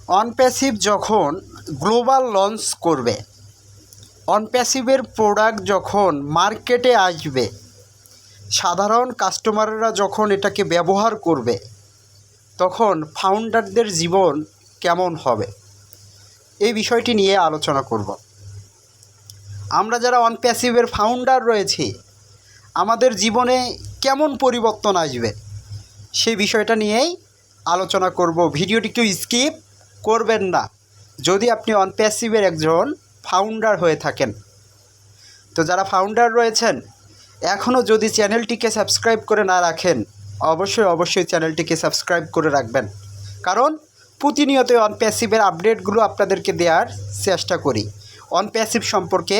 অনপ্যাসিভ যখন global launch করবে, অনপ্যাসিভের product যখন মার্কেটে আসবে, সাধারণ কাস্টমাররা যখন এটাকে ব্যবহার করবে, তখন ফাউন্ডারদের জীবন কেমন হবে এই বিষয়টি নিয়ে আলোচনা করব। আমরা যারা অনপ্যাসিভের ফাউন্ডার রয়েছি, আমাদের জীবনে কেমন পরিবর্তন আসবে সেই বিষয়টা নিয়েই আলোচনা করব। ভিডিওটি কেউ স্কিপ করবেন না যদি আপনি অনপ্যাসিভের একজন ফাউন্ডার হয়ে থাকেন। তো যারা ফাউন্ডার রয়েছেন, এখনও যদি চ্যানেলটিকে সাবস্ক্রাইব করে না রাখেন, অবশ্যই চ্যানেলটিকে সাবস্ক্রাইব করে রাখবেন, কারণ প্রতিনিয়ত অনপ্যাসিভের আপডেটগুলো আপনাদেরকে দেওয়ার চেষ্টা করি, অনপ্যাসিভ সম্পর্কে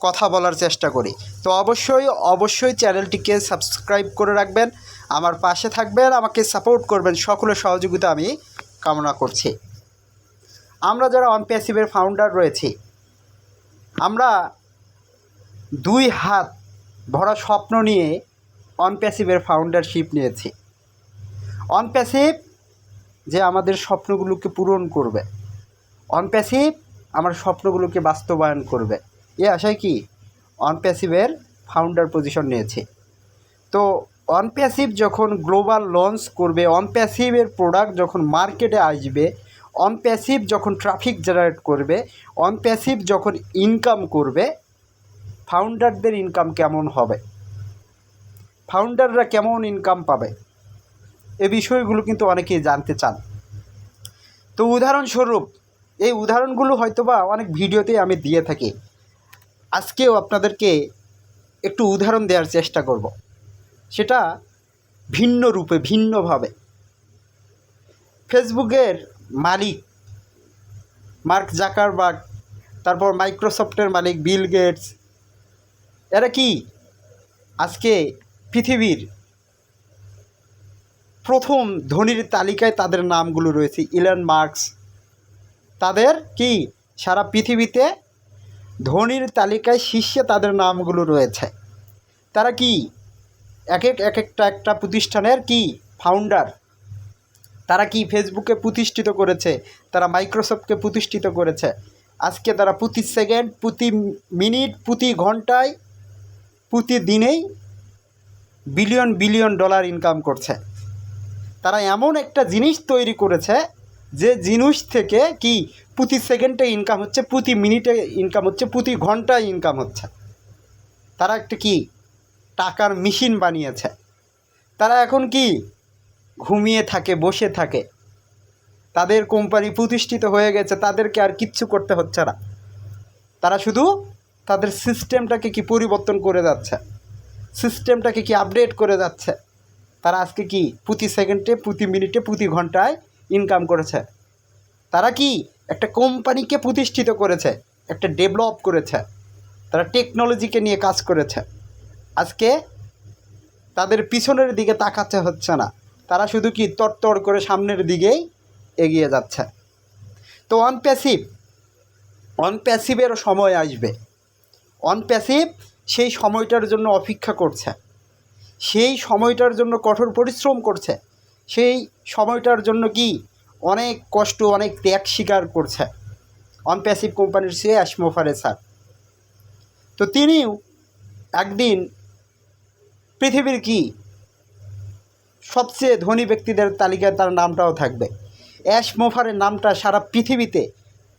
কথা বলার চেষ্টা করি। তো অবশ্যই চ্যানেলটিকে সাবস্ক্রাইব করে রাখবেন, আমার পাশে থাকবেন, আমাকে সাপোর্ট করবেন, সকলের সহযোগিতা আমি কামনা করছি। আমরা যারা অনপ্যাসিভের ফাউন্ডার রয়েছি, আমরা 2 হাত ভরা স্বপ্ন নিয়ে অনপ্যাসিভের ফাউন্ডারশিপ নিয়েছি। অনপ্যাসিভ যে আমাদের স্বপ্নগুলোকে পূরণ করবে, অনপ্যাসিভ আমার স্বপ্নগুলোকে বাস্তবায়ন করবে, এ আশায় কি অনপ্যাসিভের ফাউন্ডার পজিশন নিয়েছি। তো অনপ্যাসিভ যখন গ্লোবাল লঞ্চ করবে, অনপ্যাসিভের প্রোডাক্ট যখন মার্কেটে আসবে, অনপ্যাসিভ যখন ট্রাফিক জেনারেট করবে, অনপ্যাসিভ যখন ইনকাম করবে, ফাউন্ডারদের ইনকাম কেমন হবে, ফাউন্ডাররা কেমন ইনকাম পাবে, এ বিষয়গুলো কিন্তু অনেকেই জানতে চান। তো উদাহরণস্বরূপ এই উদাহরণগুলো হয়তোবা অনেক ভিডিওতে আমি দিয়ে থাকি, আজকেও আপনাদেরকে একটু উদাহরণ দেওয়ার চেষ্টা করব, সেটা ভিন্ন রূপে ভিন্নভাবে। ফেসবুকের মালিক মার্ক জাকারবার্গ, তারপর মাইক্রোসফটের মালিক বিল গেটস, এরা কি আজকে পৃথিবীর প্রথম ধনীর তালিকায় তাদের নামগুলো রয়েছে। ইলন মাস্ক, তাদের কি সারা পৃথিবীতে ধনীর তালিকায় শীর্ষে তাদের নামগুলো রয়েছে। তারা কি একটা প্রতিষ্ঠানের কি ফাউন্ডার। তারা কি ফেসবুকে প্রতিষ্ঠিত করেছে, তারা মাইক্রোসফটকে প্রতিষ্ঠিত করেছে। আজকে তারা প্রতি সেকেন্ড, প্রতি মিনিট, প্রতি ঘন্টায়, প্রতিদিনেই বিলিয়ন ডলার ইনকাম করছে। তারা এমন একটা জিনিস তৈরি করেছে যে জিনিস থেকে কি প্রতি সেকেন্ডে ইনকাম হচ্ছে, প্রতি মিনিটে ইনকাম হচ্ছে, প্রতি ঘন্টায় ইনকাম হচ্ছে। তারা একটা কি টাকার মেশিন বানিয়েছে। তারা এখন কি ঘুমিয়ে থাকে, বসে থাকে, তাদের কোম্পানি প্রতিষ্ঠিত হয়ে গেছে, তাদেরকে আর কিচ্ছু করতে হচ্ছে না। তারা শুধু তাদের সিস্টেমটাকে কি পরিবর্তন করে যাচ্ছে, সিস্টেমটাকে কি আপডেট করে যাচ্ছে। তারা আজকে কি প্রতি সেকেন্ডে, প্রতি মিনিটে, প্রতি ঘন্টায় ইনকাম করেছে। তারা কি একটা কোম্পানিকে প্রতিষ্ঠিত করেছে, একটা ডেভেলপ করেছে, তারা টেকনোলজিকে নিয়ে কাজ করেছে। আজকে তাদের পিছনের দিকে তাকাতে হচ্ছে না, তারা শুধু কি তরতর করে সামনের দিকেই এগিয়ে যাচ্ছে। তো অনপ্যাসিভেরও সময় আসবে। অনপ্যাসিভ সেই সময়টার জন্য অপেক্ষা করছে, সেই সময়টার জন্য কঠোর পরিশ্রম করছে, সেই সময়টার জন্য কি অনেক কষ্ট, অনেক ত্যাগ স্বীকার করছে। অনপ্যাসিভ কোম্পানির সিইও অ্যাশ মোফারে স্যার, তো তিনিও একদিন পৃথিবীর কি সবচেয়ে ধনী ব্যক্তিদের তালিকায় তার নামটাও থাকবে। অ্যাশ মোফারের নামটা সারা পৃথিবীতে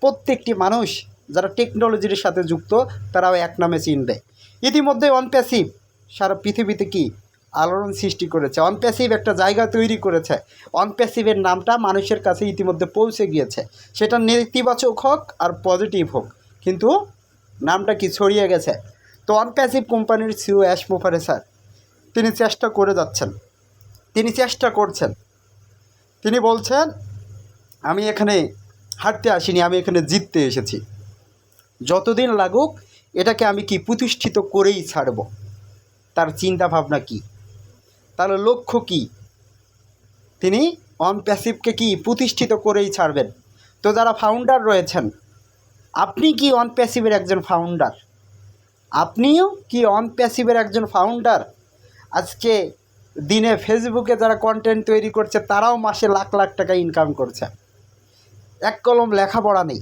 প্রত্যেকটি মানুষ যারা টেকনোলজির সাথে যুক্ত তারাও এক নামে চিনবে। ইতিমধ্যে অনপ্যাসিভ সারা পৃথিবীতে কি আলোড়ন সৃষ্টি করেছে, অনপ্যাসিভ একটা জায়গা তৈরি করেছে। অনপ্যাসিভের নামটা মানুষের কাছে ইতিমধ্যে পৌঁছে গিয়েছে, সেটা নেতিবাচক হোক আর পজিটিভ হোক, কিন্তু নামটা কি ছড়িয়ে গেছে। তো অনপ্যাসিভ কোম্পানির সিইও অ্যাশ মোফারে স্যার তিনি চেষ্টা করে যাচ্ছেন, তিনি চেষ্টা করছেন। তিনি বলছেন, আমি এখানে হারতে আসিনি, আমি এখানে জিততে এসেছি। যতদিন লাগুক এটাকে আমি কি প্রতিষ্ঠিত করেই ছাড়ব। তার চিন্তা ভাবনা কি, তার লক্ষ্য কি, তিনি অনপ্যাসিভকে কি প্রতিষ্ঠিত করেই ছাড়বেন। তো যারা ফাউন্ডার রয়েছেন, আপনি কি অনপ্যাসিভের একজন ফাউন্ডার? আপনিও কি অনপ্যাসিভের একজন ফাউন্ডার? আজকে দিনে ফেসবুকে যারা কন্টেন্ট তৈরি করছে তারাও মাসে লাখ লাখ টাকা ইনকাম করছে। এক কলম লেখাপড়া নেই,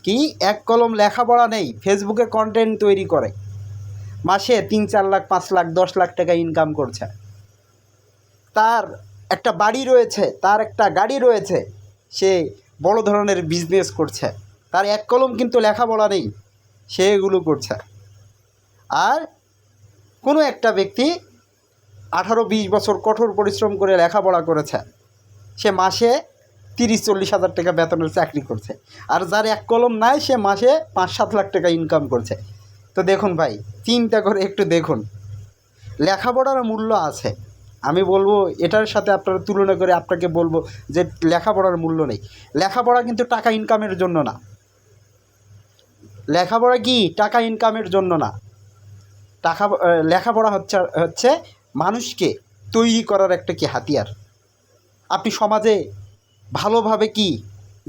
কি এক কলম লেখাপড়া নেই, ফেসবুকে কন্টেন্ট তৈরি করে মাসে 3-4 লাখ 5 লাখ 10 লাখ টাকা ইনকাম করছে। তার একটা বাড়ি রয়েছে, তার একটা গাড়ি রয়েছে, সে বড় ধরনের বিজনেস করছে, তার এক কলম কিন্তু লেখাপড়া নেই, সে এগুলো করছে। আর কোনো একটা ব্যক্তি 18-20 বছর কঠোর পরিশ্রম করে লেখাপড়া করেছে, সে মাসে 30-40 হাজার টাকা বেতনের চাকরি করছে। আর যার এক কলম নাই সে মাসে 5-7 লাখ টাকা ইনকাম করছে। তো দেখুন ভাই, চিন্তা করে একটু দেখুন, লেখাপড়ার মূল্য আছে। আমি বলবো এটার সাথে আপনারা তুলনা করে আপনাকে বলবো যে লেখাপড়ার মূল্য নেই। লেখাপড়া কিন্তু টাকা ইনকামের জন্য না, লেখাপড়া কি টাকা ইনকামের জন্য না। লেখাপড়া হচ্ছে মানুষকে তৈরি করার একটা কি হাতিয়ার। আপনি সমাজে ভালোভাবে কি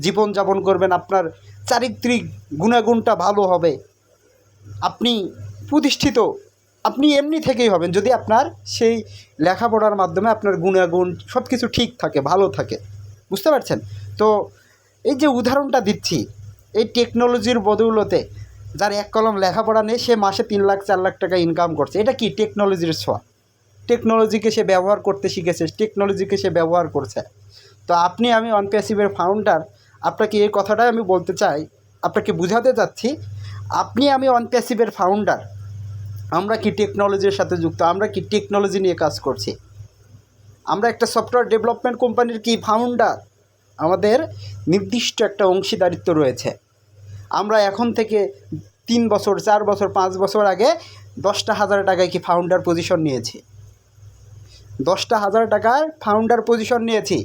জীবনযাপন করবেন, আপনার চারিত্রিক গুণাগুণটা ভালো হবে, আপনি প্রতিষ্ঠিত আপনি এমনি থেকেই হবেন যদি আপনার সেই লেখাপড়ার মাধ্যমে আপনার গুণাগুণ সব কিছু ঠিক থাকে, ভালো থাকে। বুঝতে পারছেন? তো এই যে উদাহরণটা দিচ্ছি, এই টেকনোলজির বদৌলতে যার এক কলম লেখাপড়া নেই সে মাসে 3 লাখ 4 লাখ টাকা ইনকাম করছে। এটা কি টেকনোলজির ছোঁয়া। টেকনোলজিকে সে ব্যবহার করতে শিখেছে, টেকনোলজিকে সে ব্যবহার করছে। তো আমি অনপ্যাসিভের ফাউন্ডার, আপনাকে এই কথাটাই আমি বলতে চাই, আপনাকে বুঝাতে চাচ্ছি, আমি অনপ্যাসিভের ফাউন্ডার। আমরা কি টেকনোলজির সাথে যুক্ত, আমরা কি টেকনোলজি নিয়ে কাজ করছি, আমরা একটা সফটওয়্যার ডেভেলপমেন্ট কোম্পানির কি ফাউন্ডার। আমাদের নির্দিষ্ট একটা অংশীদারিত্ব রয়েছে। আমরা এখন থেকে 3 বছর 4 বছর 5 বছর আগে 10,000 টাকায় কি ফাউন্ডার পজিশন নিয়েছি, 10,000 টাকার ফাউন্ডার পজিশন নিয়েছি।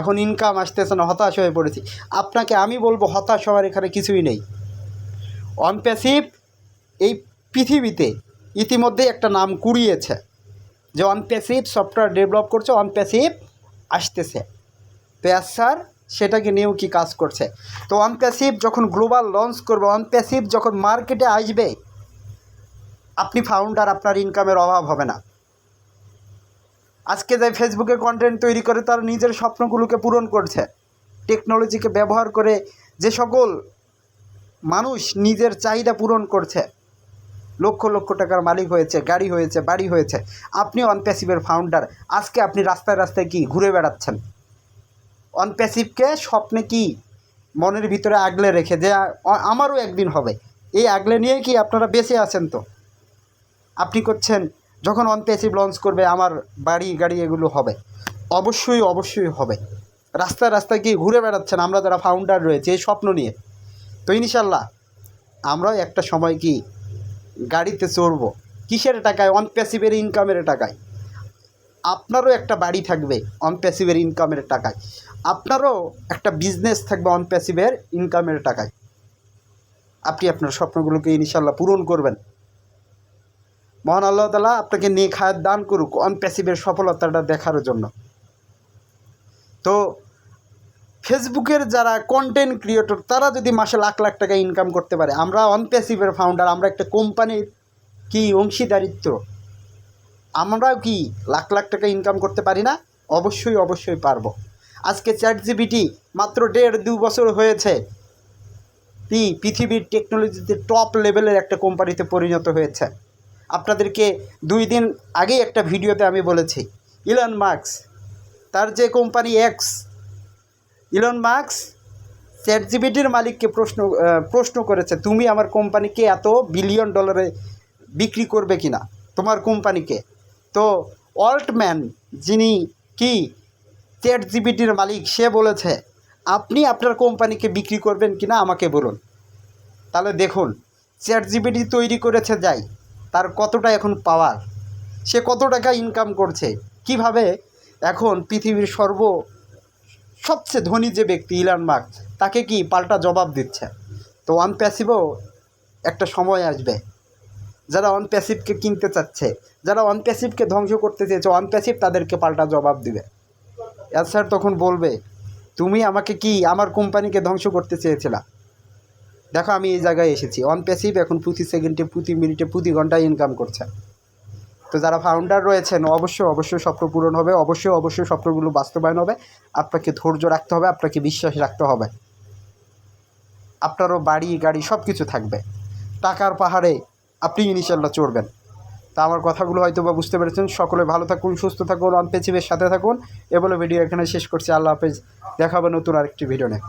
এখন ইনকাম আসতেছে না, হতাশ হয়ে পড়েছি। আপনাকে আমি বলবো হতাশ হওয়ার এখানে কিছুই নেই। অনপ্যাসিভ এই পৃথিবীতে ইতিমধ্যেই একটা নাম কুড়িয়েছে যে অনপ্যাসিভ সফটওয়্যার ডেভেলপ করছে, অনপ্যাসিভ আসতেছে। তো স্যার সেটাকে নিয়েও কি কাজ করছে। তো অনপ্যাসিভ যখন গ্লোবাল লঞ্চ করবে, অনপ্যাসিভ যখন মার্কেটে আসবে, আপনি ফাউন্ডার, আপনার ইনকামের অভাব হবে না। আজকে যে ফেসবুকে কন্টেন্ট তৈরি করে তার নিজের স্বপ্নগুলোকে পূরণ করছে, টেকনোলজিকে ব্যবহার করে যে সকল মানুষ নিজের চাহিদা পূরণ করছে, লক্ষ লক্ষ টাকার মালিক হয়েছে, গাড়ি হয়েছে, বাড়ি হয়েছে। আপনি অনপ্যাসিভের ফাউন্ডার, আজকে আপনি রাস্তায় রাস্তায় কি ঘুরে বেড়াচ্ছেন, অনপ্যাসিভকে স্বপ্নে কি মনের ভিতরে আগলে রেখে যে আমারও একদিন হবে, এই আগলে নিয়ে কি আপনারা বেঁচে আছেন। তো আপনি করছেন যখন অনপ্যাসিভ লঞ্চ করবে আমার বাড়ি গাড়ি এগুলো হবে, অবশ্যই অবশ্যই হবে। রাস্তায় রাস্তায় কি ঘুরে বেড়াচ্ছেন আমরা যারা ফাউন্ডার রয়েছে এই স্বপ্ন নিয়ে। তো ইনশাল্লাহ আমরাও একটা সময় কি গাড়িতে চড়বো, কিসের টাকায়, অনপ্যাসিভের ইনকামের টাকায়। আপনারও একটা বাড়ি থাকবে অনপ্যাসিভের ইনকামের টাকায়, আপনারও একটা বিজনেস থাকবে অনপ্যাসিভের ইনকামের টাকায়। আপনি আপনার স্বপ্নগুলোকে ইনশাল্লাহ পূরণ করবেন। মহান আল্লাহ তাআলা আপনাকে নেক হায়াত দান করুক অনপ্যাসিভের সফলতাটা দেখার জন্য। তো ফেসবুকের যারা কন্টেন্ট ক্রিয়েটর তারা যদি মাসে লাখ লাখ টাকা ইনকাম করতে পারে, আমরা অনপ্যাসিভের ফাউন্ডার, আমরা একটা কোম্পানির কি অংশীদারিত্ব, আমরাও কি লাখ লাখ টাকা ইনকাম করতে পারি না? অবশ্যই অবশ্যই পারবো। আজকে চ্যাটজিপিটি মাত্র 1.5-2 বছর হয়েছে পৃথিবীর টেকনোলজিতে টপ লেভেলের একটা কোম্পানিতে পরিণত হয়েছে। আপনাদেরকে 2 দিন আগেই একটা ভিডিওতে আমি বলেছি, ইলন মাস্ক তার যে কোম্পানি এক্স, ইলন মাস্ক চ্যাটজিপিটির মালিককে প্রশ্ন করেছে, তুমি আমার কোম্পানিকে $1 বিলিয়ন বিক্রি করবে কিনা তোমার কোম্পানিকে। তো অল্টম্যান যিনি কি চ্যাটজিপিটির মালিক, সে বলেছে আপনি আপনার কোম্পানিকে বিক্রি করবেন কিনা আমাকে বলুন। তাহলে দেখুন চ্যাটজিপিটি তৈরি করেছে যাই, তার কতটা এখন পাওয়ার, সে কত টাকা ইনকাম করছে, কিভাবে এখন পৃথিবীর সবচেয়ে ধনী যে ব্যক্তি ইলন মাস্ক তাকে কি পাল্টা জবাব দিচ্ছে। তো অনপ্যাসিভও একটা সময় আসবে, যারা অনপ্যাসিভকে কিনতে চাচ্ছে, যারা অনপ্যাসিভকে ধ্বংস করতে চেয়েছে, অনপ্যাসিভ তাদেরকে পাল্টা জবাব দিবে। স্যার তখন বলবে তুমি আমাকে কি আমার কোম্পানিকে ধ্বংস করতে চেয়েছিলা, দেখো আমি এই জায়গায় এসেছি। অনপ্যাসিভ এখন প্রতি সেকেন্ডে, প্রতি মিনিটে, প্রতি ঘন্টায় ইনকাম করছে। তো যারা ফাউন্ডার রয়েছেন অবশ্যই স্বপ্ন পূরণ হবে, অবশ্যই স্বপ্নগুলো বাস্তবায়ন হবে। আপনাকে ধৈর্য রাখতে হবে, আপনাকে বিশ্বাস রাখতে হবে। আপনারও বাড়ি গাড়ি সব কিছু থাকবে, টাকার পাহাড়ে আপনি ইনশাল্লাহ চড়বেন। তা আমার কথাগুলো হয়তো বা বুঝতে পেরেছেন। সকলে ভালো থাকুন, সুস্থ থাকুন, অনপ্যাসিভের সাথে থাকুন। এ বলে ভিডিও এখানে শেষ করছি। আল্লাহ হাফেজ, দেখা হবে নতুন আরেকটি ভিডিও নিয়ে।